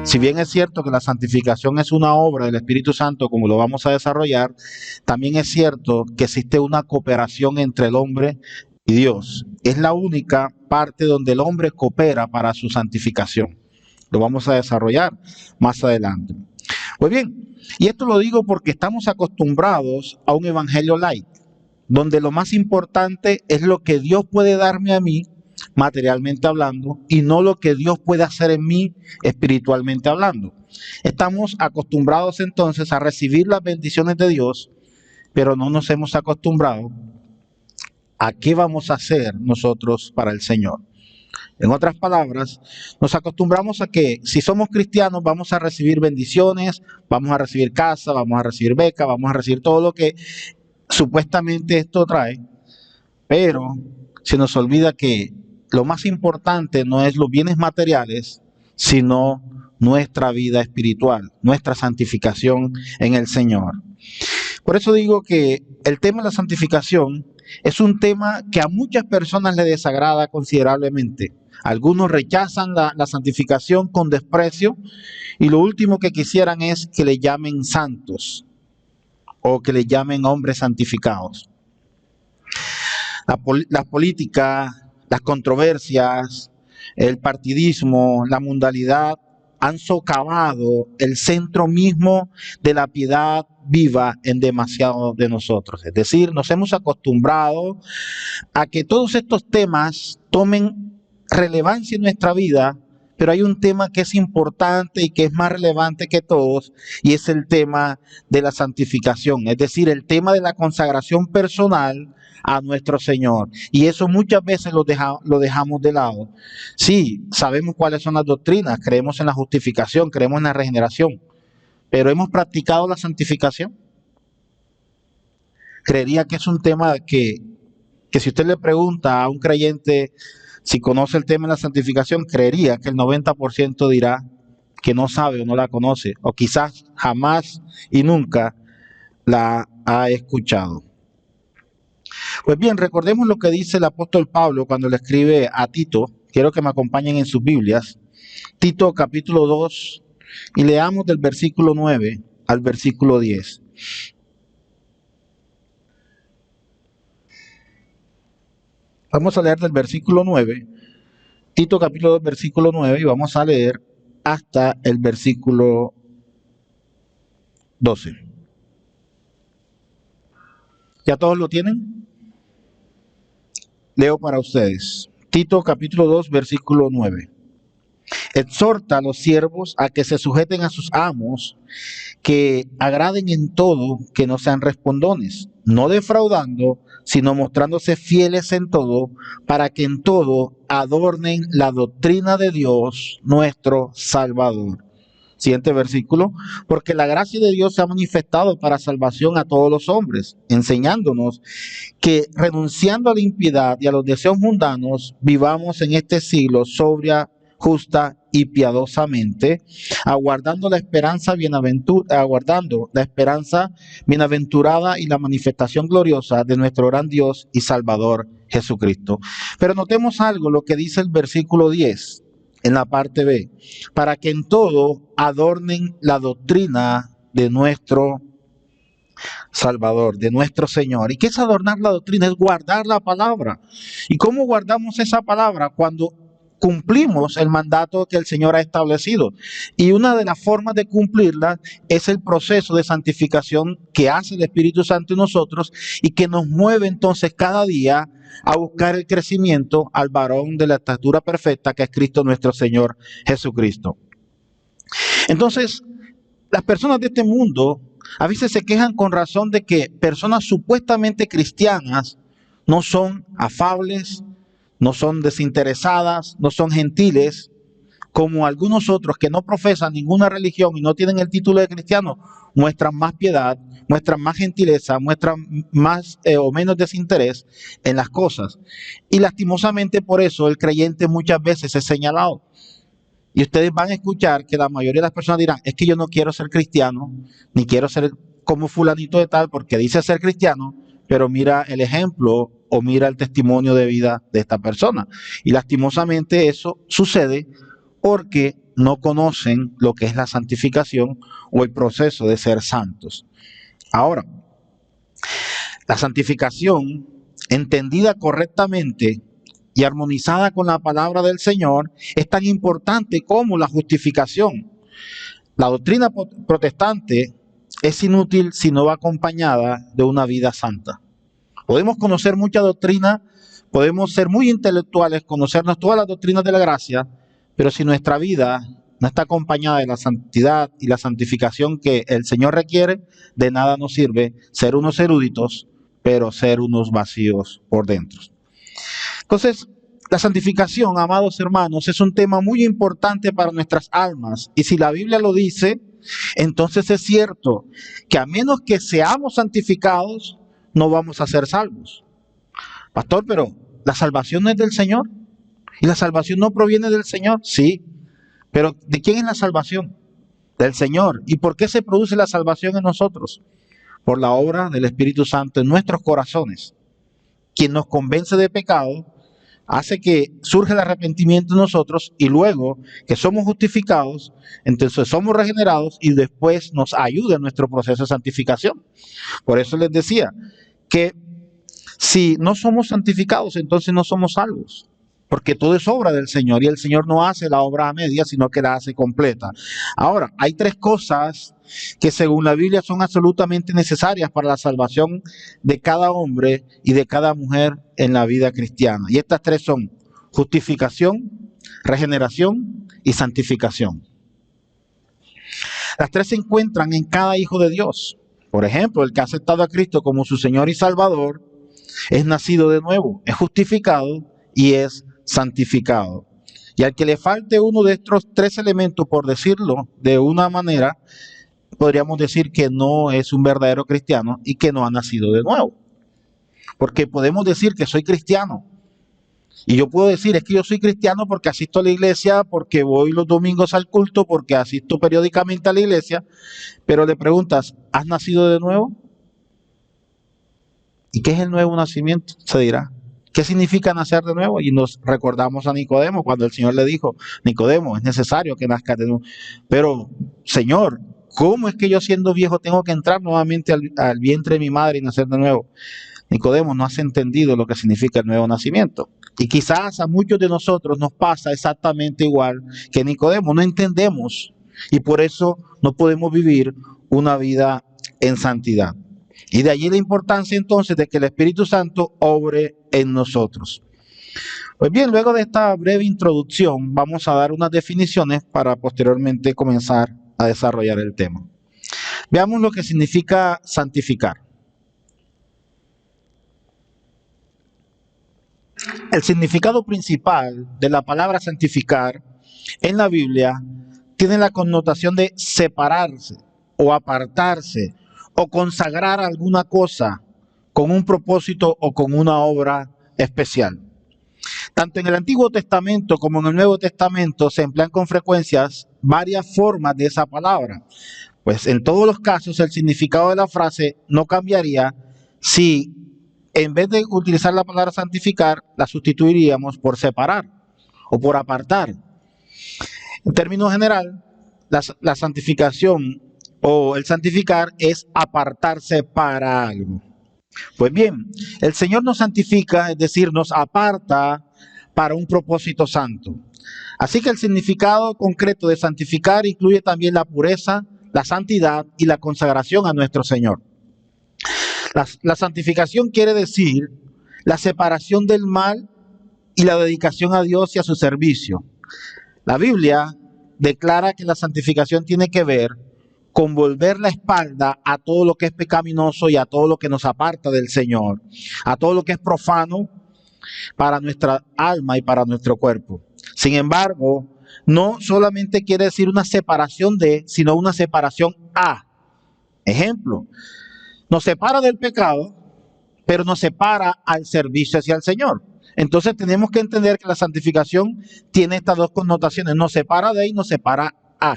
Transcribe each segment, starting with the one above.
Si bien es cierto que la santificación es una obra del Espíritu Santo, como lo vamos a desarrollar, también es cierto que existe una cooperación entre el hombre y Dios. Es la única parte donde el hombre coopera para su santificación. Lo vamos a desarrollar más adelante. Pues bien, y esto lo digo porque estamos acostumbrados a un evangelio light, donde lo más importante es lo que Dios puede darme a mí, materialmente hablando, y no lo que Dios puede hacer en mí, espiritualmente hablando. Estamos acostumbrados entonces a recibir las bendiciones de Dios, pero no nos hemos acostumbrado a qué vamos a hacer nosotros para el Señor. En otras palabras, nos acostumbramos a que si somos cristianos vamos a recibir bendiciones, vamos a recibir casa, vamos a recibir beca, vamos a recibir todo lo que supuestamente esto trae, pero se nos olvida que lo más importante no es los bienes materiales, sino nuestra vida espiritual, nuestra santificación en el Señor. Por eso digo que el tema de la santificación es un tema que a muchas personas le desagrada considerablemente. Algunos rechazan la santificación con desprecio y lo último que quisieran es que le llamen santos o que le llamen hombres santificados. La política, las controversias, el partidismo, la mundanalidad han socavado el centro mismo de la piedad viva en demasiado de nosotros. Es decir, nos hemos acostumbrado a que todos estos temas tomen relevancia en nuestra vida, pero hay un tema que es importante y que es más relevante que todos, y es el tema de la santificación, es decir, el tema de la consagración personal a nuestro Señor. Y eso muchas veces lo dejamos de lado. Sí, sabemos cuáles son las doctrinas, creemos en la justificación, creemos en la regeneración, pero ¿hemos practicado la santificación? Creería que es un tema que si usted le pregunta a un creyente si conoce el tema de la santificación, creería que el 90% dirá que no sabe o no la conoce, o quizás jamás y nunca la ha escuchado. Pues bien, recordemos lo que dice el apóstol Pablo cuando le escribe a Tito. Quiero que me acompañen en sus Biblias. Tito capítulo 2, y leamos del versículo 9 al versículo 10. Vamos a leer del versículo 9, Tito capítulo 2, versículo 9, y vamos a leer hasta el versículo 12. ¿Ya todos lo tienen? Leo para ustedes. Tito capítulo 2, versículo 9. Exhorta a los siervos a que se sujeten a sus amos, que agraden en todo, que no sean respondones, no defraudando, sino mostrándose fieles en todo, para que en todo adornen la doctrina de Dios, nuestro Salvador. Siguiente versículo. Porque la gracia de Dios se ha manifestado para salvación a todos los hombres, enseñándonos que renunciando a la impiedad y a los deseos mundanos, vivamos en este siglo sobria, justa y piadosamente, aguardando la esperanza bienaventurada y la manifestación gloriosa de nuestro gran Dios y Salvador Jesucristo. Pero notemos algo, lo que dice el versículo 10 en la parte B, para que en todo adornen la doctrina de nuestro Salvador, de nuestro Señor. ¿Y qué es adornar la doctrina? Es guardar la palabra. ¿Y cómo guardamos esa palabra? Cuando cumplimos el mandato que el Señor ha establecido. Y una de las formas de cumplirla es el proceso de santificación que hace el Espíritu Santo en nosotros y que nos mueve entonces cada día a buscar el crecimiento al varón de la estatura perfecta que es Cristo nuestro Señor Jesucristo. Entonces, las personas de este mundo a veces se quejan con razón de que personas supuestamente cristianas no son afables, no son desinteresadas, no son gentiles, como algunos otros que no profesan ninguna religión y no tienen el título de cristiano, muestran más piedad, muestran más gentileza, muestran más o menos desinterés en las cosas. Y lastimosamente por eso el creyente muchas veces es señalado. Y ustedes van a escuchar que la mayoría de las personas dirán, es que yo no quiero ser cristiano, ni quiero ser como fulanito de tal, porque dice ser cristiano, pero mira el ejemplo o mira el testimonio de vida de esta persona. Y lastimosamente eso sucede porque no conocen lo que es la santificación o el proceso de ser santos. Ahora, la santificación, entendida correctamente y armonizada con la palabra del Señor, es tan importante como la justificación. La doctrina protestante es inútil si no va acompañada de una vida santa. Podemos conocer mucha doctrina, podemos ser muy intelectuales, conocernos todas las doctrinas de la gracia, pero si nuestra vida no está acompañada de la santidad y la santificación que el Señor requiere, de nada nos sirve ser unos eruditos, pero ser unos vacíos por dentro. Entonces, la santificación, amados hermanos, es un tema muy importante para nuestras almas. Y si la Biblia lo dice, entonces es cierto que a menos que seamos santificados, no vamos a ser salvos. Pastor, pero ¿la salvación no es del Señor? ¿Y la salvación no proviene del Señor? Sí, pero ¿de quién es la salvación? Del Señor. ¿Y por qué se produce la salvación en nosotros? Por la obra del Espíritu Santo en nuestros corazones, quien nos convence de pecado, hace que surja el arrepentimiento en nosotros y luego que somos justificados, entonces somos regenerados y después nos ayuda en nuestro proceso de santificación. Por eso les decía que si no somos santificados, entonces no somos salvos, porque todo es obra del Señor y el Señor no hace la obra a media, sino que la hace completa. Ahora, hay tres cosas que según la Biblia son absolutamente necesarias para la salvación de cada hombre y de cada mujer en la vida cristiana. Y estas tres son justificación, regeneración y santificación. Las tres se encuentran en cada hijo de Dios. Por ejemplo, el que ha aceptado a Cristo como su Señor y Salvador es nacido de nuevo, es justificado y es santificado. Y al que le falte uno de estos tres elementos, por decirlo de una manera, podríamos decir que no es un verdadero cristiano y que no ha nacido de nuevo. Porque podemos decir que soy cristiano. Y yo puedo decir, es que yo soy cristiano porque asisto a la iglesia, porque voy los domingos al culto, porque asisto periódicamente a la iglesia. Pero le preguntas, ¿has nacido de nuevo? ¿Y qué es el nuevo nacimiento? Se dirá. ¿Qué significa nacer de nuevo? Y nos recordamos a Nicodemo cuando el Señor le dijo, Nicodemo, es necesario que nazcas de nuevo. Pero, Señor, ¿cómo es que yo siendo viejo tengo que entrar nuevamente al vientre de mi madre y nacer de nuevo? Nicodemo, no has entendido lo que significa el nuevo nacimiento. Y quizás a muchos de nosotros nos pasa exactamente igual que Nicodemo. No entendemos y por eso no podemos vivir una vida en santidad. Y de allí la importancia entonces de que el Espíritu Santo obre en nosotros. Pues bien, luego de esta breve introducción vamos a dar unas definiciones para posteriormente comenzar a desarrollar el tema. Veamos lo que significa santificar. El significado principal de la palabra santificar en la Biblia tiene la connotación de separarse o apartarse o consagrar alguna cosa con un propósito o con una obra especial. Tanto en el Antiguo Testamento como en el Nuevo Testamento se emplean con frecuencias varias formas de esa palabra. Pues en todos los casos el significado de la frase no cambiaría si en vez de utilizar la palabra santificar, la sustituiríamos por separar o por apartar. En términos general, la santificación o el santificar es apartarse para algo. Pues bien, el Señor nos santifica, es decir, nos aparta para un propósito santo. Así que el significado concreto de santificar incluye también la pureza, la santidad y la consagración a nuestro Señor. La santificación quiere decir la separación del mal y la dedicación a Dios y a su servicio. La Biblia declara que la santificación tiene que ver con volver la espalda a todo lo que es pecaminoso y a todo lo que nos aparta del Señor, a todo lo que es profano para nuestra alma y para nuestro cuerpo. Sin embargo, no solamente quiere decir una separación de, sino una separación a. Ejemplo, nos separa del pecado, pero nos separa al servicio hacia el Señor. Entonces tenemos que entender que la santificación tiene estas dos connotaciones, nos separa de y nos separa a.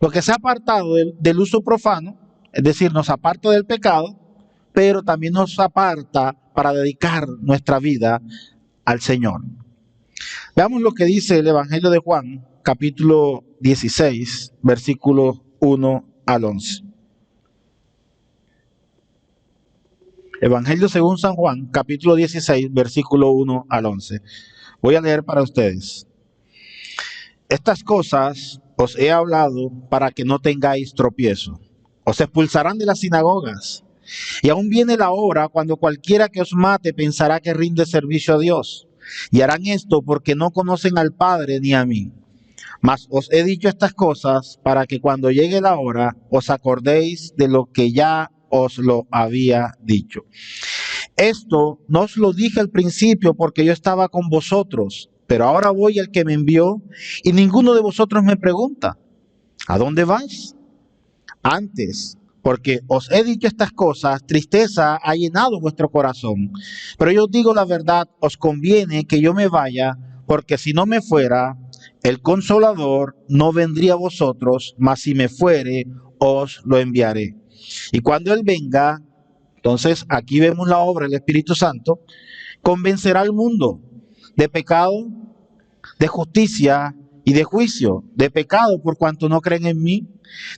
Lo que se ha apartado del uso profano, es decir, nos aparta del pecado, pero también nos aparta para dedicar nuestra vida al Señor. Veamos lo que dice el Evangelio de Juan, capítulo 16, versículos 1 al 11. Evangelio según San Juan, capítulo 16, versículo 1 al 11. Voy a leer para ustedes. Estas cosas os he hablado para que no tengáis tropiezo. Os expulsarán de las sinagogas. Y aún viene la hora cuando cualquiera que os mate pensará que rinde servicio a Dios. Y harán esto porque no conocen al Padre ni a mí. Mas os he dicho estas cosas para que cuando llegue la hora os acordéis de lo que ya os lo había dicho. Esto no os lo dije al principio porque yo estaba con vosotros, pero ahora voy al que me envió y ninguno de vosotros me pregunta, ¿a dónde vais? Antes, porque os he dicho estas cosas, tristeza ha llenado vuestro corazón. Pero yo os digo la verdad, os conviene que yo me vaya, porque si no me fuera, el Consolador no vendría a vosotros, mas si me fuere, os lo enviaré. Y cuando Él venga, entonces aquí vemos la obra del Espíritu Santo, convencerá al mundo de pecado, de justicia y de juicio. De pecado por cuanto no creen en mí,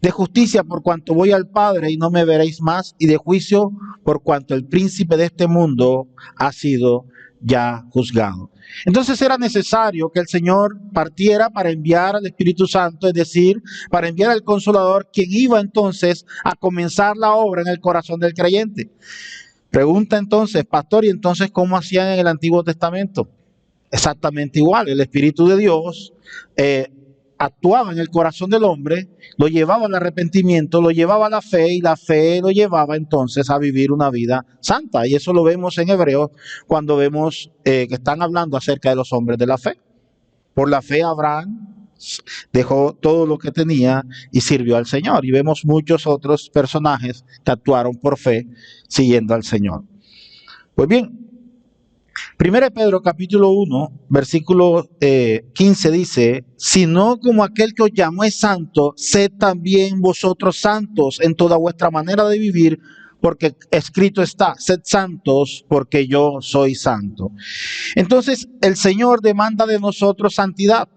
de justicia por cuanto voy al Padre y no me veréis más, y de juicio por cuanto el príncipe de este mundo ha sido ya juzgado. Entonces era necesario que el Señor partiera para enviar al Espíritu Santo, es decir, para enviar al Consolador, quien iba entonces a comenzar la obra en el corazón del creyente. Pregunta entonces, pastor, ¿y entonces cómo hacían en el Antiguo Testamento? Exactamente igual, el Espíritu de Dios actuaba en el corazón del hombre, lo llevaba al arrepentimiento, lo llevaba a la fe, y la fe lo llevaba entonces a vivir una vida santa. Y eso lo vemos en Hebreos cuando vemos que están hablando acerca de los hombres de la fe. Por la fe Abraham dejó todo lo que tenía y sirvió al Señor. Y vemos muchos otros personajes que actuaron por fe siguiendo al Señor. Pues bien, 1 Pedro capítulo 1, versículo 15 dice, sino como aquel que os llamó es santo, sed también vosotros santos en toda vuestra manera de vivir, porque escrito está, sed santos porque yo soy santo. Entonces el Señor demanda de nosotros santidad.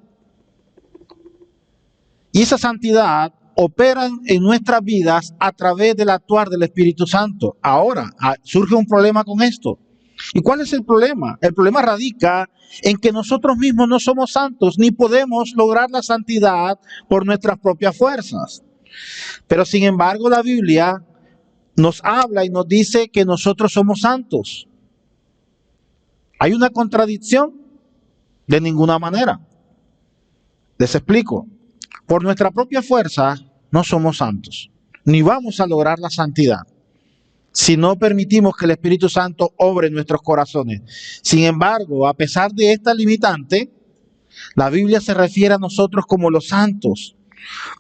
Y esa santidad opera en nuestras vidas a través del actuar del Espíritu Santo. Ahora, surge un problema con esto. ¿Y cuál es el problema? El problema radica en que nosotros mismos no somos santos, ni podemos lograr la santidad por nuestras propias fuerzas. Pero sin embargo, la Biblia nos habla y nos dice que nosotros somos santos. ¿Hay una contradicción? De ninguna manera. Les explico. Por nuestra propia fuerza no somos santos, ni vamos a lograr la santidad si no permitimos que el Espíritu Santo obre en nuestros corazones. Sin embargo, a pesar de esta limitante, la Biblia se refiere a nosotros como los santos,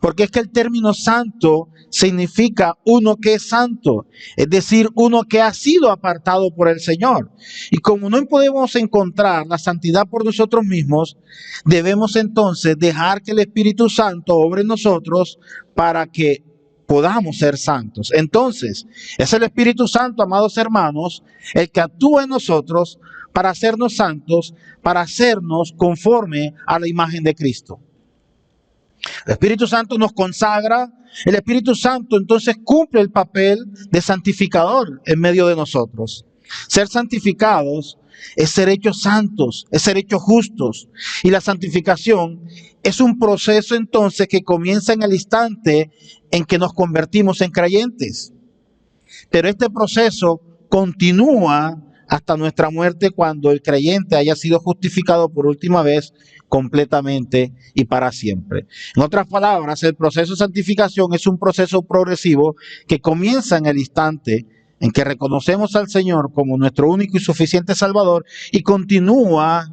porque es que el término santo significa uno que es santo, es decir, uno que ha sido apartado por el Señor. Y como no podemos encontrar la santidad por nosotros mismos, debemos entonces dejar que el Espíritu Santo obre en nosotros para que podamos ser santos. Entonces, es el Espíritu Santo, amados hermanos, el que actúa en nosotros para hacernos santos, para hacernos conforme a la imagen de Cristo. El Espíritu Santo nos consagra, el Espíritu Santo entonces cumple el papel de santificador en medio de nosotros. Ser santificados es ser hechos santos, es ser hechos justos. Y la santificación es un proceso entonces que comienza en el instante en que nos convertimos en creyentes. Pero este proceso continúa hasta nuestra muerte cuando el creyente haya sido justificado por última vez completamente y para siempre. En otras palabras, el proceso de santificación es un proceso progresivo que comienza en el instante en que reconocemos al Señor como nuestro único y suficiente Salvador y continúa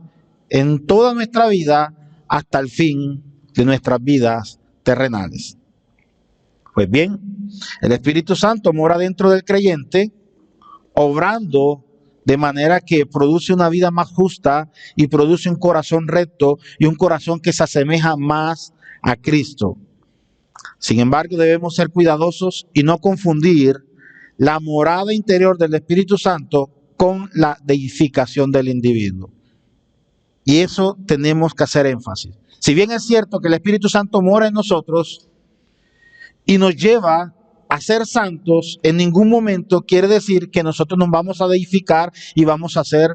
en toda nuestra vida hasta el fin de nuestras vidas terrenales. Pues bien, el Espíritu Santo mora dentro del creyente, obrando de manera que produce una vida más justa y produce un corazón recto y un corazón que se asemeja más a Cristo. Sin embargo, debemos ser cuidadosos y no confundir la morada interior del Espíritu Santo con la deificación del individuo. Y eso tenemos que hacer énfasis. Si bien es cierto que el Espíritu Santo mora en nosotros y nos lleva a ser santos, en ningún momento quiere decir que nosotros nos vamos a deificar y vamos a ser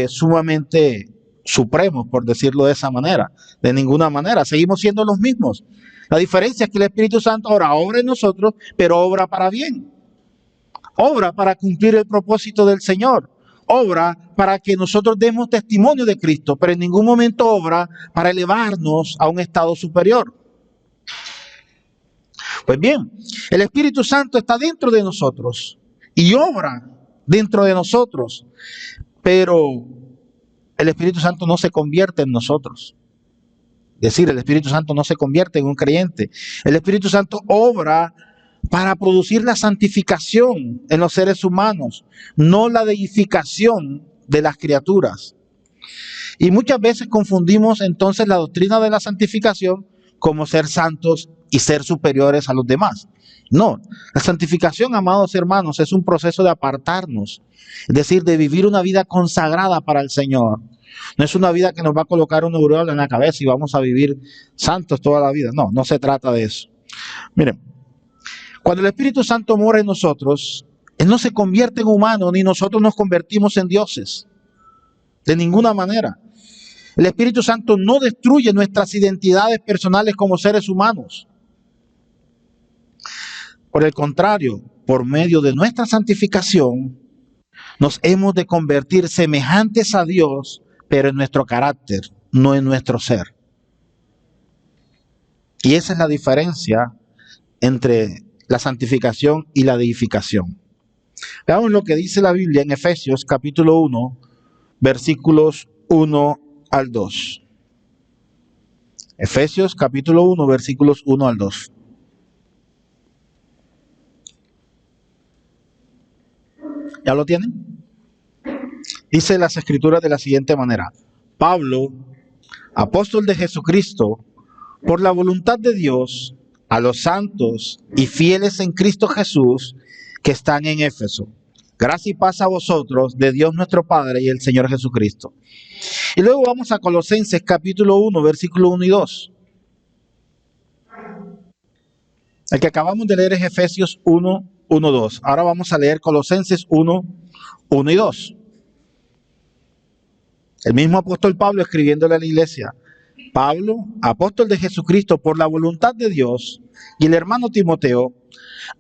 sumamente supremos, por decirlo de esa manera. De ninguna manera, seguimos siendo los mismos. La diferencia es que el Espíritu Santo ahora obra en nosotros, pero obra para bien. Obra para cumplir el propósito del Señor. Obra para que nosotros demos testimonio de Cristo, pero en ningún momento obra para elevarnos a un estado superior. Pues bien, el Espíritu Santo está dentro de nosotros y obra dentro de nosotros, pero el Espíritu Santo no se convierte en nosotros. Es decir, el Espíritu Santo no se convierte en un creyente. El Espíritu Santo obra para producir la santificación en los seres humanos, no la deificación de las criaturas. Y muchas veces confundimos entonces la doctrina de la santificación como ser santos y ser superiores a los demás. No, la santificación, amados hermanos, es un proceso de apartarnos, es decir, de vivir una vida consagrada para el Señor. No es una vida que nos va a colocar una aureola en la cabeza y vamos a vivir santos toda la vida. No, no se trata de eso. Miren, cuando el Espíritu Santo mora en nosotros, Él no se convierte en humano, ni nosotros nos convertimos en dioses. De ninguna manera. El Espíritu Santo no destruye nuestras identidades personales como seres humanos. Por el contrario, por medio de nuestra santificación, nos hemos de convertir semejantes a Dios, pero en nuestro carácter, no en nuestro ser. Y esa es la diferencia entre la santificación y la deificación. Veamos lo que dice la Biblia en Efesios capítulo 1, versículos 1 al 2. Efesios capítulo 1, versículos 1 al 2. ¿Ya lo tienen? Dice las Escrituras de la siguiente manera: Pablo, apóstol de Jesucristo, por la voluntad de Dios, a los santos y fieles en Cristo Jesús que están en Éfeso. Gracia y paz a vosotros, de Dios nuestro Padre y el Señor Jesucristo. Y luego vamos a Colosenses capítulo 1, versículo 1 y 2. El que acabamos de leer es Efesios 1, 1, 2. Ahora vamos a leer Colosenses 1, 1 y 2. El mismo apóstol Pablo escribiéndole a la iglesia: Pablo, apóstol de Jesucristo por la voluntad de Dios, y el hermano Timoteo,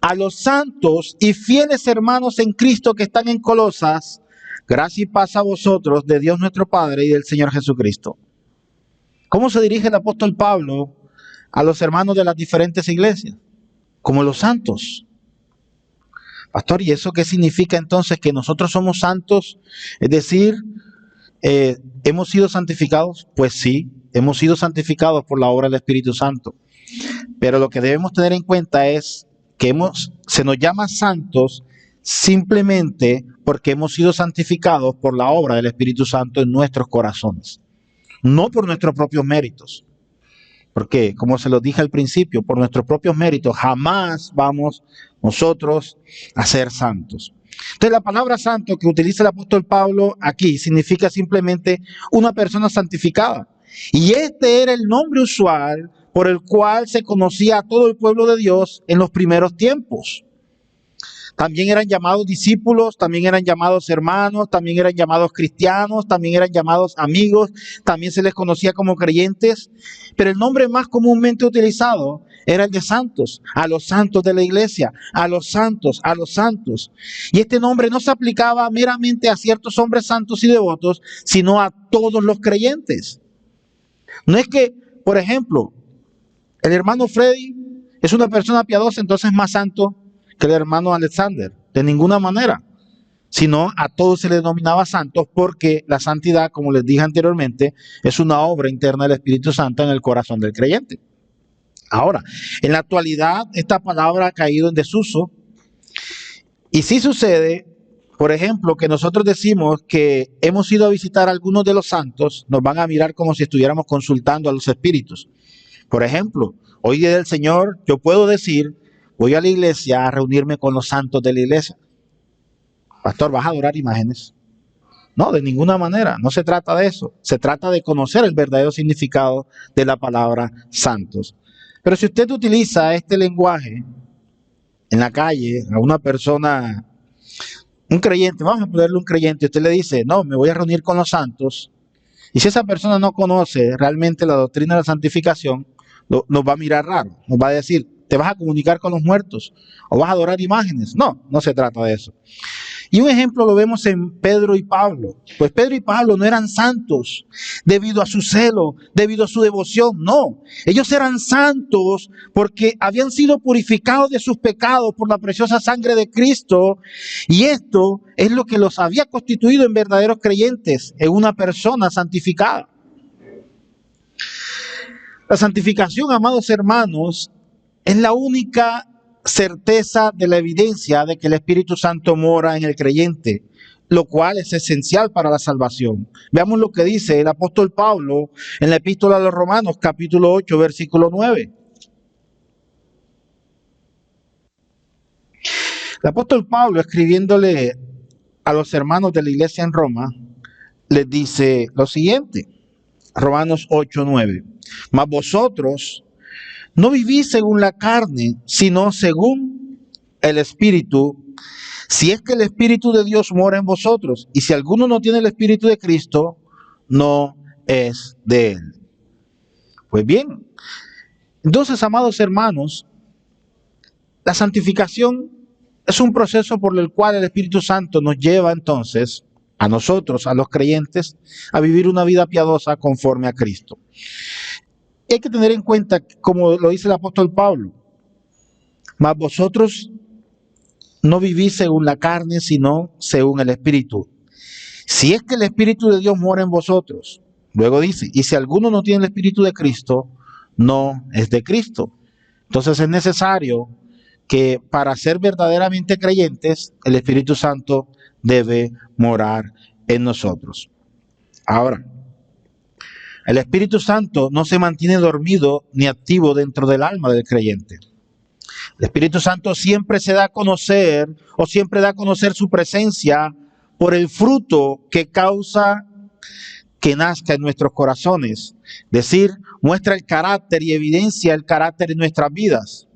a los santos y fieles hermanos en Cristo que están en Colosas, gracia y paz a vosotros, de Dios nuestro Padre y del Señor Jesucristo. ¿Cómo se dirige el apóstol Pablo a los hermanos de las diferentes iglesias? Como los santos. Pastor, ¿y eso qué significa entonces? ¿Que nosotros somos santos? Es decir, ¿hemos sido santificados? Pues sí, hemos sido santificados por la obra del Espíritu Santo. Pero lo que debemos tener en cuenta es que se nos llama santos simplemente porque hemos sido santificados por la obra del Espíritu Santo en nuestros corazones, no por nuestros propios méritos. Porque, como se los dije al principio, por nuestros propios méritos jamás vamos nosotros a ser santos. Entonces, la palabra santo que utiliza el apóstol Pablo aquí significa simplemente una persona santificada. Y este era el nombre usual por el cual se conocía a todo el pueblo de Dios en los primeros tiempos. También eran llamados discípulos, también eran llamados hermanos, también eran llamados cristianos, también eran llamados amigos, también se les conocía como creyentes. Pero el nombre más comúnmente utilizado era el de santos, a los santos de la iglesia, a los santos, a los santos. Y este nombre no se aplicaba meramente a ciertos hombres santos y devotos, sino a todos los creyentes. No es que, por ejemplo, el hermano Freddy es una persona piadosa, entonces más santo que el hermano Alexander, de ninguna manera, sino a todos se les denominaba santos porque la santidad, como les dije anteriormente, es una obra interna del Espíritu Santo en el corazón del creyente. Ahora, en la actualidad esta palabra ha caído en desuso y sí sucede, por ejemplo, que nosotros decimos que hemos ido a visitar a algunos de los santos, nos van a mirar como si estuviéramos consultando a los espíritus. Por ejemplo, hoy día del Señor yo puedo decir: voy a la iglesia a reunirme con los santos de la iglesia. Pastor, ¿vas a adorar imágenes? No, de ninguna manera, no se trata de eso. Se trata de conocer el verdadero significado de la palabra santos. Pero si usted utiliza este lenguaje en la calle a una persona, un creyente, vamos a ponerle un creyente, usted le dice, no, me voy a reunir con los santos, y si esa persona no conoce realmente la doctrina de la santificación, nos va a mirar raro, nos va a decir, ¿te vas a comunicar con los muertos? ¿O vas a adorar imágenes? No, no se trata de eso. Y un ejemplo lo vemos en Pedro y Pablo. Pues Pedro y Pablo no eran santos debido a su celo, debido a su devoción, no. Ellos eran santos porque habían sido purificados de sus pecados por la preciosa sangre de Cristo. Y esto es lo que los había constituido en verdaderos creyentes, en una persona santificada. La santificación, amados hermanos, es la única certeza de la evidencia de que el Espíritu Santo mora en el creyente, lo cual es esencial para la salvación. Veamos lo que dice el apóstol Pablo en la epístola a los Romanos, capítulo 8, versículo 9. El apóstol Pablo, escribiéndole a los hermanos de la iglesia en Roma, les dice lo siguiente, Romanos 8, 9. Mas vosotros no vivís según la carne, sino según el Espíritu, si es que el Espíritu de Dios mora en vosotros. Y si alguno no tiene el Espíritu de Cristo, no es de él. Pues bien, entonces, amados hermanos, la santificación es un proceso por el cual el Espíritu Santo nos lleva entonces, a nosotros, a los creyentes, a vivir una vida piadosa conforme a Cristo. Hay que tener en cuenta, como lo dice el apóstol Pablo, mas vosotros no vivís según la carne, sino según el Espíritu. Si es que el Espíritu de Dios mora en vosotros, luego dice, y si alguno no tiene el Espíritu de Cristo, no es de Cristo. Entonces es necesario que para ser verdaderamente creyentes, el Espíritu Santo debe morar en nosotros. Ahora, el Espíritu Santo no se mantiene dormido ni activo dentro del alma del creyente. El Espíritu Santo siempre se da a conocer o siempre da a conocer su presencia por el fruto que causa que nazca en nuestros corazones. Es decir, muestra el carácter y evidencia el carácter en nuestras vidas.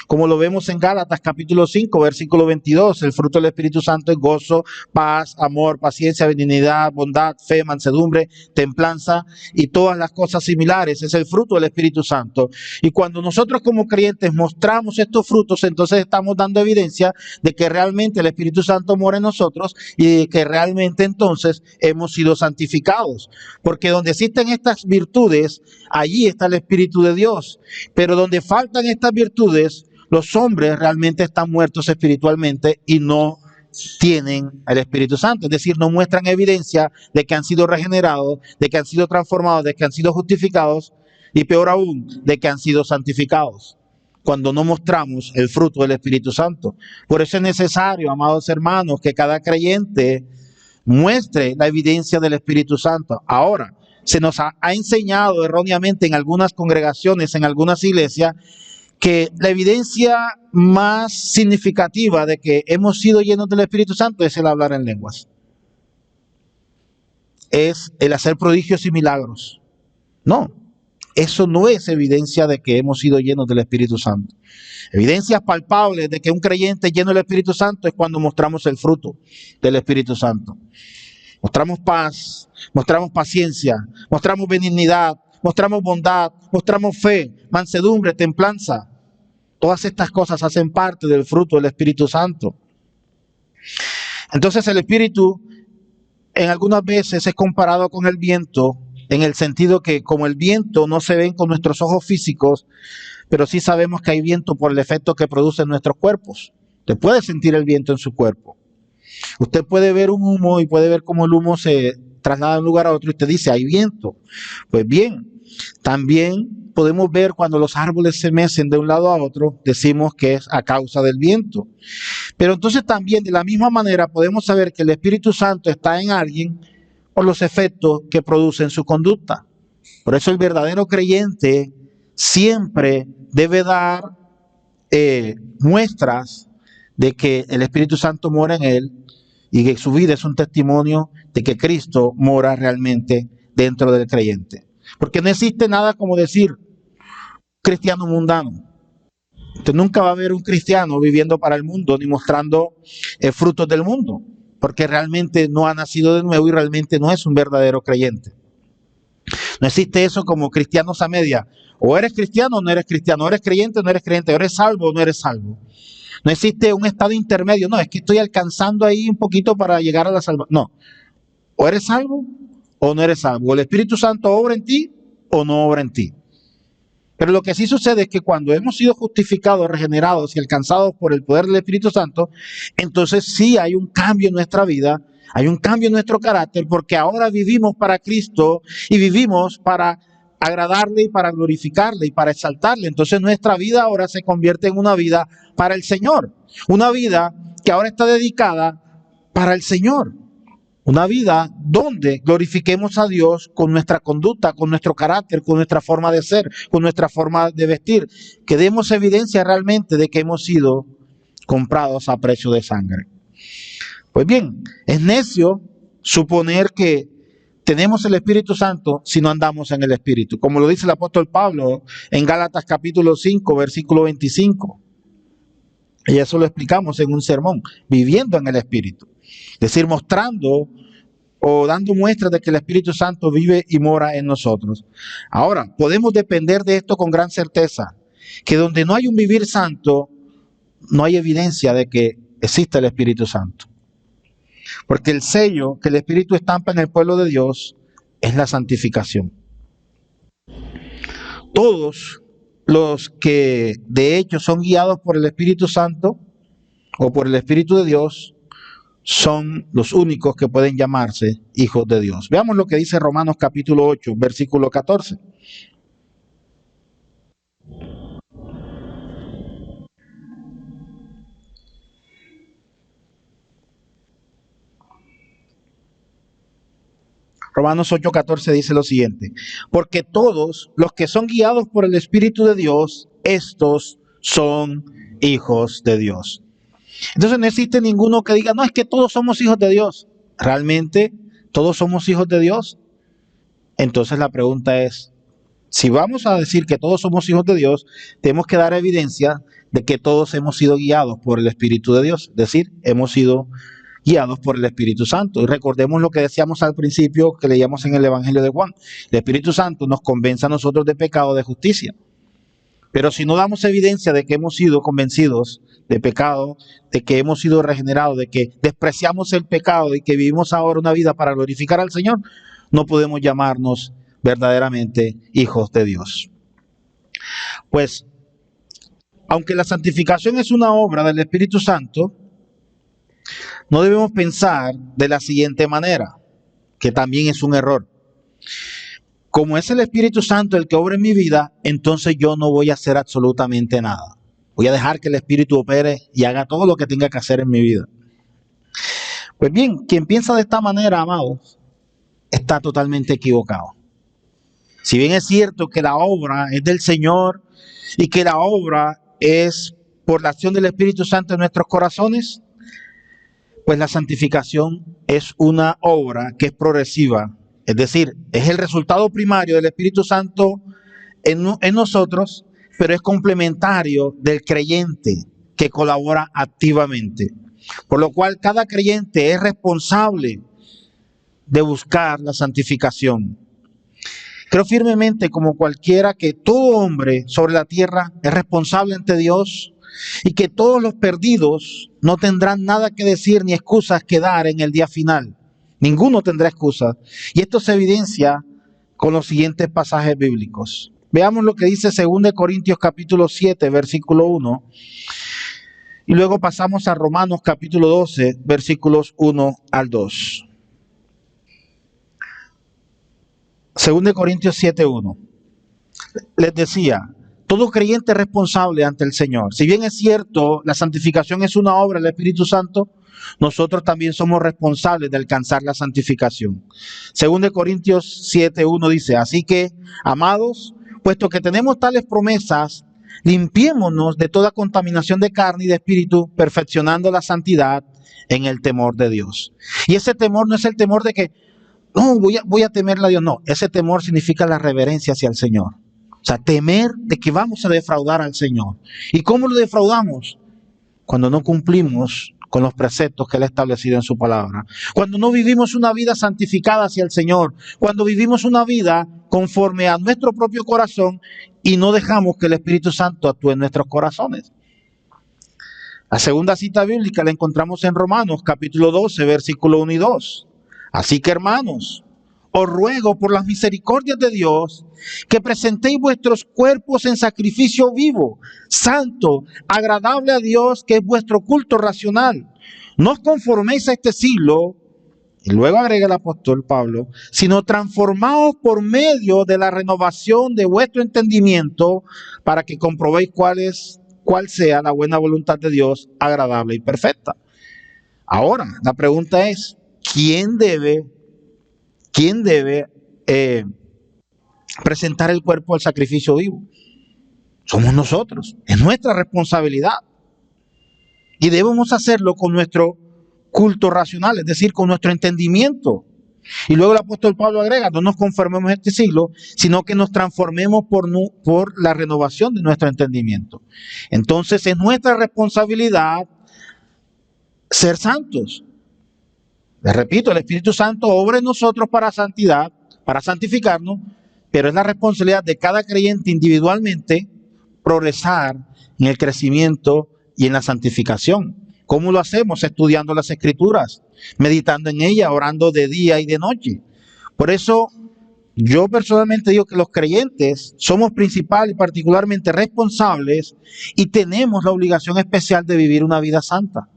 Como lo vemos en Gálatas capítulo 5, versículo 22, el fruto del Espíritu Santo es gozo, paz, amor, paciencia, benignidad, bondad, fe, mansedumbre, templanza y todas las cosas similares. Es el fruto del Espíritu Santo. Y cuando nosotros como creyentes mostramos estos frutos, entonces estamos dando evidencia de que realmente el Espíritu Santo mora en nosotros y de que realmente entonces hemos sido santificados. Porque donde existen estas virtudes, allí está el Espíritu de Dios. Pero donde faltan estas virtudes, los hombres realmente están muertos espiritualmente y no tienen el Espíritu Santo. Es decir, no muestran evidencia de que han sido regenerados, de que han sido transformados, de que han sido justificados y peor aún, de que han sido santificados. Cuando no mostramos el fruto del Espíritu Santo. Por eso es necesario, amados hermanos, que cada creyente muestre la evidencia del Espíritu Santo. Ahora, se nos ha enseñado erróneamente en algunas congregaciones, en algunas iglesias, que la evidencia más significativa de que hemos sido llenos del Espíritu Santo es el hablar en lenguas. Es el hacer prodigios y milagros. No, eso no es evidencia de que hemos sido llenos del Espíritu Santo. Evidencias palpables de que un creyente lleno del Espíritu Santo es cuando mostramos el fruto del Espíritu Santo. Mostramos paz, mostramos paciencia, mostramos benignidad, mostramos bondad, mostramos fe, mansedumbre, templanza. Todas estas cosas hacen parte del fruto del Espíritu Santo. Entonces el Espíritu en algunas veces es comparado con el viento, en el sentido que como el viento no se ven con nuestros ojos físicos, pero sí sabemos que hay viento por el efecto que produce en nuestros cuerpos. Usted puede sentir el viento en su cuerpo. Usted puede ver un humo y puede ver cómo el humo se traslada de un lugar a otro y usted dice, hay viento. Pues bien, también podemos ver cuando los árboles se mecen de un lado a otro, decimos que es a causa del viento. Pero entonces también de la misma manera podemos saber que el Espíritu Santo está en alguien por los efectos que produce en su conducta. Por eso el verdadero creyente siempre debe dar muestras de que el Espíritu Santo mora en él y que su vida es un testimonio de que Cristo mora realmente dentro del creyente. Porque no existe nada como decir cristiano mundano. Entonces nunca va a haber un cristiano viviendo para el mundo ni mostrando frutos del mundo, porque realmente no ha nacido de nuevo y realmente no es un verdadero creyente. No existe eso como cristianos a media. O eres cristiano o no eres cristiano, o eres creyente o no eres creyente, o eres salvo o no eres salvo. No existe un estado intermedio. No, es que estoy alcanzando ahí un poquito para llegar a la salvación. No, o eres salvo o no eres salvo. O el Espíritu Santo obra en ti o no obra en ti. Pero lo que sí sucede es que cuando hemos sido justificados, regenerados y alcanzados por el poder del Espíritu Santo, entonces sí hay un cambio en nuestra vida, hay un cambio en nuestro carácter, porque ahora vivimos para Cristo y vivimos para agradarle y para glorificarle y para exaltarle. Entonces nuestra vida ahora se convierte en una vida para el Señor, una vida que ahora está dedicada para el Señor. Una vida donde glorifiquemos a Dios con nuestra conducta, con nuestro carácter, con nuestra forma de ser, con nuestra forma de vestir. Que demos evidencia realmente de que hemos sido comprados a precio de sangre. Pues bien, es necio suponer que tenemos el Espíritu Santo si no andamos en el Espíritu. Como lo dice el apóstol Pablo en Gálatas capítulo 5, versículo 25. Y eso lo explicamos en un sermón, viviendo en el Espíritu. Es decir, mostrando o dando muestras de que el Espíritu Santo vive y mora en nosotros. Ahora, podemos depender de esto con gran certeza, que donde no hay un vivir santo, no hay evidencia de que exista el Espíritu Santo. Porque el sello que el Espíritu estampa en el pueblo de Dios es la santificación. Todos los que de hecho son guiados por el Espíritu Santo o por el Espíritu de Dios son los únicos que pueden llamarse hijos de Dios. Veamos lo que dice Romanos capítulo 8, versículo 14. Romanos 8:14 dice lo siguiente: porque todos los que son guiados por el Espíritu de Dios, estos son hijos de Dios. Entonces no existe ninguno que diga, no, es que todos somos hijos de Dios. ¿Realmente todos somos hijos de Dios? Entonces la pregunta es, si vamos a decir que todos somos hijos de Dios, tenemos que dar evidencia de que todos hemos sido guiados por el Espíritu de Dios. Es decir, hemos sido guiados por el Espíritu Santo. Y recordemos lo que decíamos al principio, que leíamos en el Evangelio de Juan. El Espíritu Santo nos convence a nosotros de pecado, de justicia. Pero si no damos evidencia de que hemos sido convencidos de pecado, de que hemos sido regenerados, de que despreciamos el pecado y que vivimos ahora una vida para glorificar al Señor, no podemos llamarnos verdaderamente hijos de Dios. Pues, aunque la santificación es una obra del Espíritu Santo, no debemos pensar de la siguiente manera, que también es un error. Como es el Espíritu Santo el que obra en mi vida, entonces yo no voy a hacer absolutamente nada. Voy a dejar que el Espíritu opere y haga todo lo que tenga que hacer en mi vida. Pues bien, quien piensa de esta manera, amados, está totalmente equivocado. Si bien es cierto que la obra es del Señor y que la obra es por la acción del Espíritu Santo en nuestros corazones, pues la santificación es una obra que es progresiva. Es decir, es el resultado primario del Espíritu Santo en nosotros, pero es complementario del creyente que colabora activamente. Por lo cual cada creyente es responsable de buscar la santificación. Creo firmemente, como cualquiera, que todo hombre sobre la tierra es responsable ante Dios y que todos los perdidos no tendrán nada que decir ni excusas que dar en el día final. Ninguno tendrá excusas. Y esto se evidencia con los siguientes pasajes bíblicos. Veamos lo que dice 2 Corintios capítulo 7, versículo 1. Y luego pasamos a Romanos capítulo 12, versículos 1 al 2. 2 Corintios 7, 1. Les decía, todo creyente es responsable ante el Señor. Si bien es cierto, la santificación es una obra del Espíritu Santo, nosotros también somos responsables de alcanzar la santificación. 2 Corintios 7, 1 dice, así que, amados, puesto que tenemos tales promesas, limpiémonos de toda contaminación de carne y de espíritu, perfeccionando la santidad en el temor de Dios. Y ese temor no es el temor de que, no, voy a temerle a Dios. No, ese temor significa la reverencia hacia el Señor. O sea, temer de que vamos a defraudar al Señor. ¿Y cómo lo defraudamos? Cuando no cumplimos con los preceptos que Él ha establecido en su palabra. Cuando no vivimos una vida santificada hacia el Señor. Cuando vivimos una vida conforme a nuestro propio corazón y no dejamos que el Espíritu Santo actúe en nuestros corazones. La segunda cita bíblica la encontramos en Romanos capítulo 12, versículo 1 y 2. Así que, hermanos, os ruego por las misericordias de Dios que presentéis vuestros cuerpos en sacrificio vivo, santo, agradable a Dios, que es vuestro culto racional. No os conforméis a este siglo, y luego agrega el apóstol Pablo, sino transformaos por medio de la renovación de vuestro entendimiento para que comprobéis cuál sea la buena voluntad de Dios, agradable y perfecta. Ahora, la pregunta es, ¿quién debe presentar el cuerpo al sacrificio vivo? Somos nosotros, es nuestra responsabilidad. Y debemos hacerlo con nuestro culto racional, es decir, con nuestro entendimiento. Y luego el apóstol Pablo agrega, no nos conformemos a este siglo, sino que nos transformemos por la renovación de nuestro entendimiento. Entonces es nuestra responsabilidad ser santos. Les repito, el Espíritu Santo obra en nosotros para santidad, para santificarnos, pero es la responsabilidad de cada creyente individualmente progresar en el crecimiento y en la santificación. ¿Cómo lo hacemos? Estudiando las Escrituras, meditando en ellas, orando de día y de noche. Por eso, yo personalmente digo que los creyentes somos principal y particularmente responsables y tenemos la obligación especial de vivir una vida santa.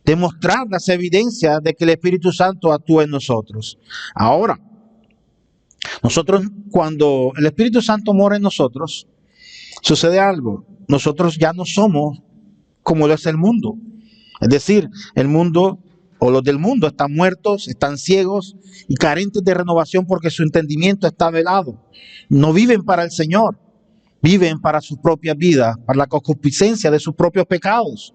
Demostrar las evidencias de que el Espíritu Santo actúa en nosotros. Ahora, nosotros, cuando el Espíritu Santo mora en nosotros, sucede algo. Nosotros ya no somos como lo es el mundo. Es decir, el mundo o los del mundo están muertos, están ciegos y carentes de renovación porque su entendimiento está velado. No viven para el Señor, viven para sus propias vidas, para la concupiscencia de sus propios pecados.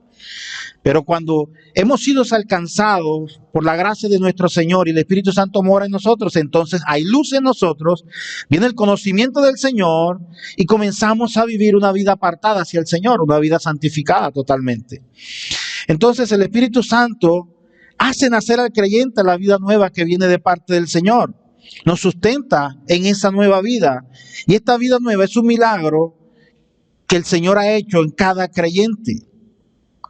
Pero cuando hemos sido alcanzados por la gracia de nuestro Señor y el Espíritu Santo mora en nosotros, entonces hay luz en nosotros, viene el conocimiento del Señor y comenzamos a vivir una vida apartada hacia el Señor, una vida santificada totalmente. Entonces el Espíritu Santo hace nacer al creyente la vida nueva que viene de parte del Señor. Nos sustenta en esa nueva vida. Y esta vida nueva es un milagro que el Señor ha hecho en cada creyente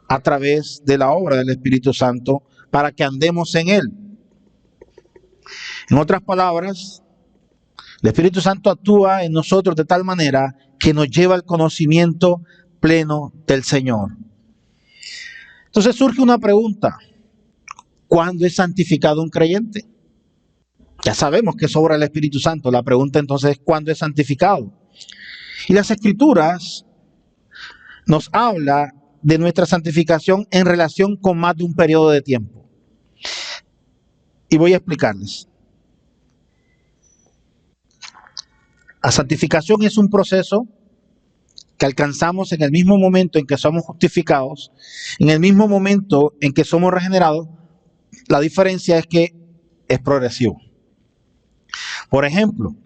a través de la obra del Espíritu Santo para que andemos en Él. En otras palabras, el Espíritu Santo actúa en nosotros de tal manera que nos lleva al conocimiento pleno del Señor. Entonces surge una pregunta: ¿cuándo es santificado un creyente? Ya sabemos que es obra del Espíritu Santo. La pregunta entonces es: ¿cuándo es santificado? Y las Escrituras nos habla de nuestra santificación en relación con más de un periodo de tiempo. Y voy a explicarles. La santificación es un proceso que alcanzamos en el mismo momento en que somos justificados, en el mismo momento en que somos regenerados. La diferencia es que es progresivo. Por ejemplo,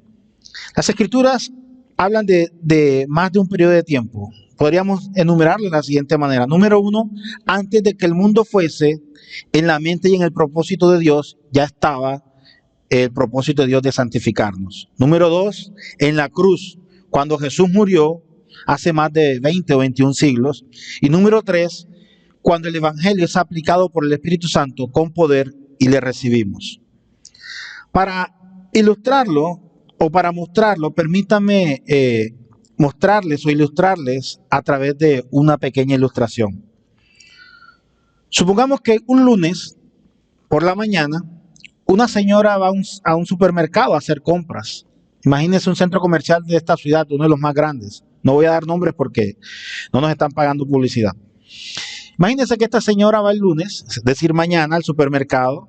las Escrituras hablan de más de un periodo de tiempo. Podríamos enumerarlo de la siguiente manera. Número 1, antes de que el mundo fuese, en la mente y en el propósito de Dios, ya estaba el propósito de Dios de santificarnos. Número 2, en la cruz, cuando Jesús murió, hace más de 20 o 21 siglos. Y número 3, cuando el Evangelio es aplicado por el Espíritu Santo con poder y le recibimos. Para ilustrarlo o para mostrarlo, permítanme mostrarles o ilustrarles a través de una pequeña ilustración. Supongamos que un lunes por la mañana una señora va a un supermercado a hacer compras. Imagínense un centro comercial de esta ciudad, uno de los más grandes. No voy a dar nombres porque no nos están pagando publicidad. Imagínense que esta señora va el lunes, es decir, mañana, al supermercado,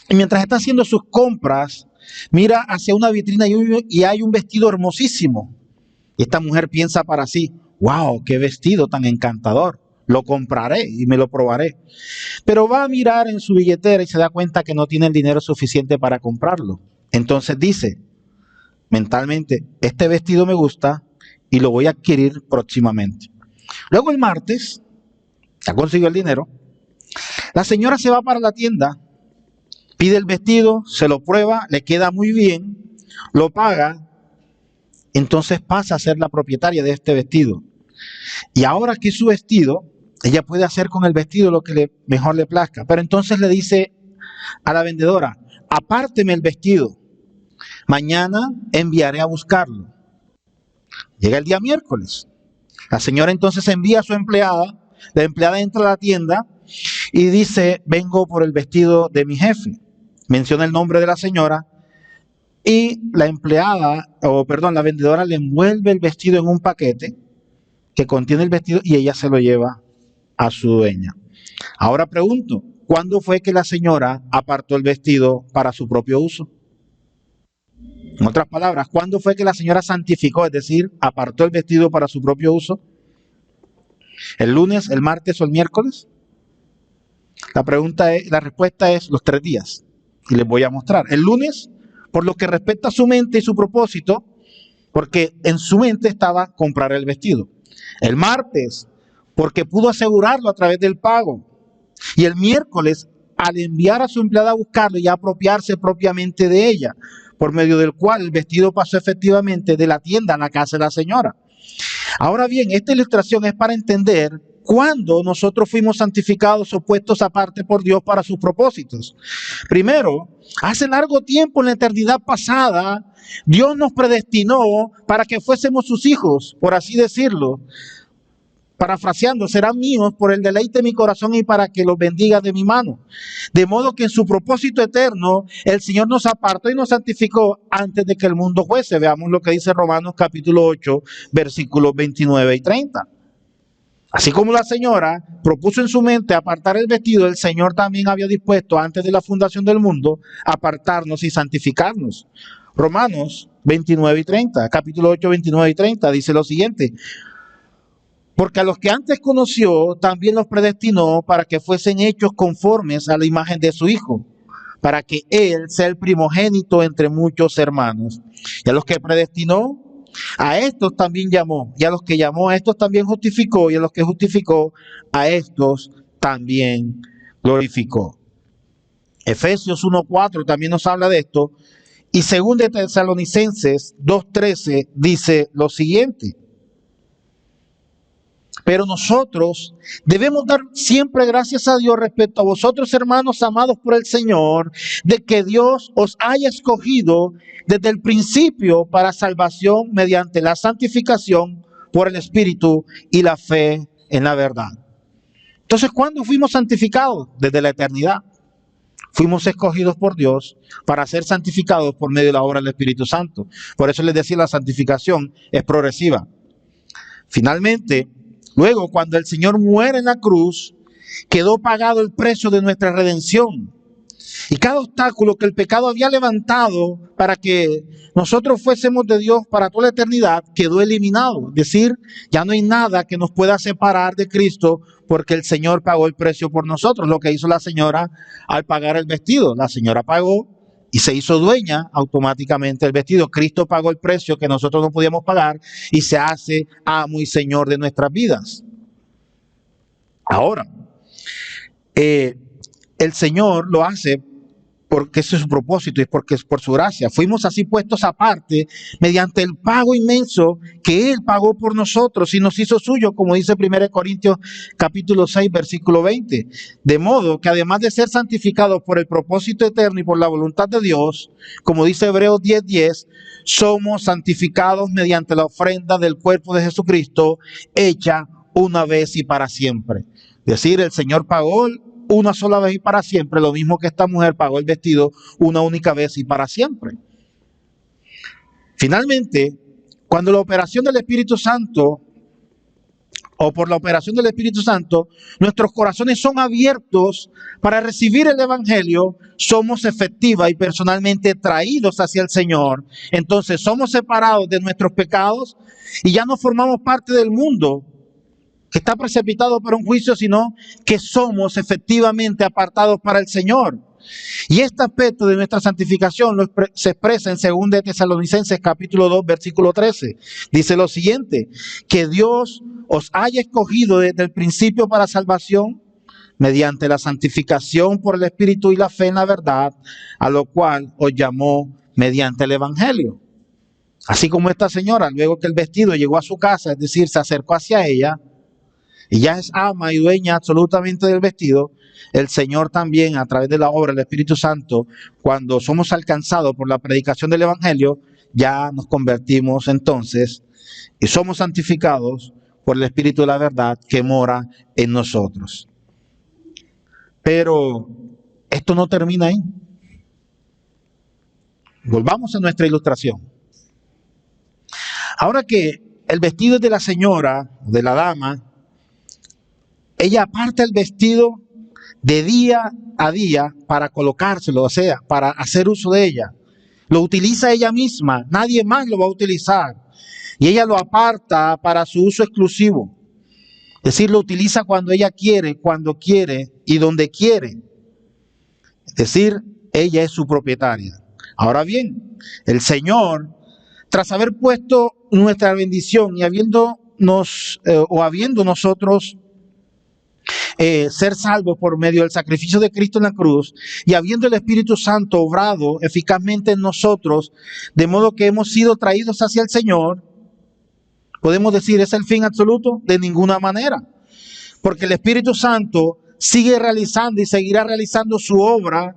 y mientras está haciendo sus compras, mira hacia una vitrina y hay un vestido hermosísimo. Y esta mujer piensa para sí: wow, qué vestido tan encantador. lo compraré y me lo probaré. Pero va a mirar en su billetera y se da cuenta que no tiene el dinero suficiente para comprarlo. Entonces dice mentalmente, este vestido me gusta y lo voy a adquirir próximamente. Luego el martes, ya consiguió el dinero, la señora se va para la tienda, pide el vestido, se lo prueba, le queda muy bien, lo paga, entonces pasa a ser la propietaria de este vestido. Y ahora que es su vestido, ella puede hacer con el vestido lo que mejor le plazca. Pero entonces le dice a la vendedora, apárteme el vestido, mañana enviaré a buscarlo. Llega el día miércoles. La señora entonces envía a su empleada, la empleada entra a la tienda y dice, vengo por el vestido de mi jefe. Menciona el nombre de la señora y la la vendedora le envuelve el vestido en un paquete que contiene el vestido y ella se lo lleva a su dueña. Ahora pregunto, ¿cuándo fue que la señora apartó el vestido para su propio uso? En otras palabras, ¿cuándo fue que la señora santificó, es decir, apartó el vestido para su propio uso? ¿El lunes, el martes o el miércoles? La respuesta es los 3 días. Y les voy a mostrar. El lunes, por lo que respecta a su mente y su propósito, porque en su mente estaba comprar el vestido. El martes, porque pudo asegurarlo a través del pago. Y el miércoles, al enviar a su empleada a buscarlo y a apropiarse propiamente de ella, por medio del cual el vestido pasó efectivamente de la tienda a la casa de la señora. Ahora bien, esta ilustración es para entender cuándo nosotros fuimos santificados o puestos aparte por Dios para sus propósitos. Primero, hace largo tiempo en la eternidad pasada, Dios nos predestinó para que fuésemos sus hijos, por así decirlo. Parafraseando, serán míos por el deleite de mi corazón y para que los bendiga de mi mano. De modo que en su propósito eterno, el Señor nos apartó y nos santificó antes de que el mundo fuese. Veamos lo que dice Romanos capítulo 8, versículos 29 y 30. Así como la señora propuso en su mente apartar el vestido, el Señor también había dispuesto antes de la fundación del mundo apartarnos y santificarnos. Romanos 29 y 30, capítulo 8, 29 y 30 dice lo siguiente. Porque a los que antes conoció, también los predestinó para que fuesen hechos conformes a la imagen de su Hijo, para que Él sea el primogénito entre muchos hermanos. Y a los que predestinó, a estos también llamó. Y a los que llamó, a estos también justificó. Y a los que justificó, a estos también glorificó. Efesios 1:4 también nos habla de esto. Y 2 de Tesalonicenses 2:13 dice lo siguiente. Pero nosotros debemos dar siempre gracias a Dios respecto a vosotros, hermanos amados por el Señor, de que Dios os haya escogido desde el principio para salvación mediante la santificación por el Espíritu y la fe en la verdad. Entonces, ¿cuándo fuimos santificados? Desde la eternidad. Fuimos escogidos por Dios para ser santificados por medio de la obra del Espíritu Santo. Por eso les decía, la santificación es progresiva. Finalmente, luego, cuando el Señor muere en la cruz, quedó pagado el precio de nuestra redención. Y cada obstáculo que el pecado había levantado para que nosotros fuésemos de Dios para toda la eternidad, quedó eliminado. Es decir, ya no hay nada que nos pueda separar de Cristo porque el Señor pagó el precio por nosotros. Lo que hizo la señora al pagar el vestido. La señora pagó y se hizo dueña automáticamente del vestido. Cristo pagó el precio que nosotros no podíamos pagar y se hace amo y Señor de nuestras vidas. Ahora, el Señor lo hace porque ese es su propósito y porque es por su gracia. Fuimos así puestos aparte mediante el pago inmenso que Él pagó por nosotros y nos hizo suyo, como dice 1 Corintios capítulo 6, versículo 20. De modo que además de ser santificados por el propósito eterno y por la voluntad de Dios, como dice Hebreos 10:10, somos santificados mediante la ofrenda del cuerpo de Jesucristo, hecha una vez y para siempre. Es decir, el Señor pagó una sola vez y para siempre, lo mismo que esta mujer pagó el vestido una única vez y para siempre. Finalmente, cuando la operación del Espíritu Santo, o por la operación del Espíritu Santo, nuestros corazones son abiertos para recibir el Evangelio, somos efectiva y personalmente traídos hacia el Señor. Entonces somos separados de nuestros pecados y ya no formamos parte del mundo, que está precipitado para un juicio, sino que somos efectivamente apartados para el Señor. Y este aspecto de nuestra santificación se expresa en 2 Tesalonicenses capítulo 2, versículo 13. Dice lo siguiente: que Dios os haya escogido desde el principio para salvación, mediante la santificación por el Espíritu y la fe en la verdad, a lo cual os llamó mediante el Evangelio. Así como esta señora, luego que el vestido llegó a su casa, es decir, se acercó hacia ella, y ya es ama y dueña absolutamente del vestido, el Señor también, a través de la obra del Espíritu Santo, cuando somos alcanzados por la predicación del Evangelio, ya nos convertimos entonces y somos santificados por el Espíritu de la verdad que mora en nosotros. Pero esto no termina ahí. Volvamos a nuestra ilustración. Ahora que el vestido de la señora, de la dama, ella aparta el vestido de día a día para colocárselo, o sea, para hacer uso de ella. Lo utiliza ella misma, nadie más lo va a utilizar. Y ella lo aparta para su uso exclusivo. Es decir, lo utiliza cuando ella quiere, cuando quiere y donde quiere. Es decir, ella es su propietaria. Ahora bien, el Señor, tras haber puesto nuestra bendición y habiendo nosotros ser salvos por medio del sacrificio de Cristo en la cruz, y habiendo el Espíritu Santo obrado eficazmente en nosotros, de modo que hemos sido traídos hacia el Señor, ¿podemos decir es el fin absoluto? De ninguna manera, porque el Espíritu Santo sigue realizando y seguirá realizando su obra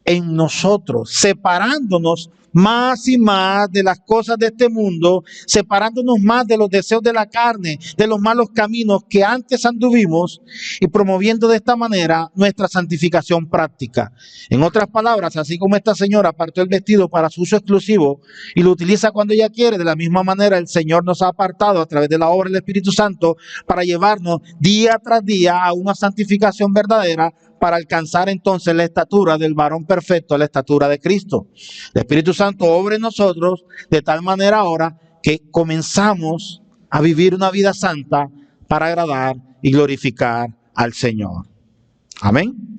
en nosotros, separándonos más y más de las cosas de este mundo, separándonos más de los deseos de la carne, de los malos caminos que antes anduvimos, y promoviendo de esta manera nuestra santificación práctica. En otras palabras, así como esta señora apartó el vestido para su uso exclusivo y lo utiliza cuando ella quiere, de la misma manera el Señor nos ha apartado a través de la obra del Espíritu Santo para llevarnos día tras día a una santificación verdadera, para alcanzar entonces la estatura del varón perfecto, la estatura de Cristo. El Espíritu Santo obra en nosotros de tal manera ahora que comenzamos a vivir una vida santa para agradar y glorificar al Señor. Amén.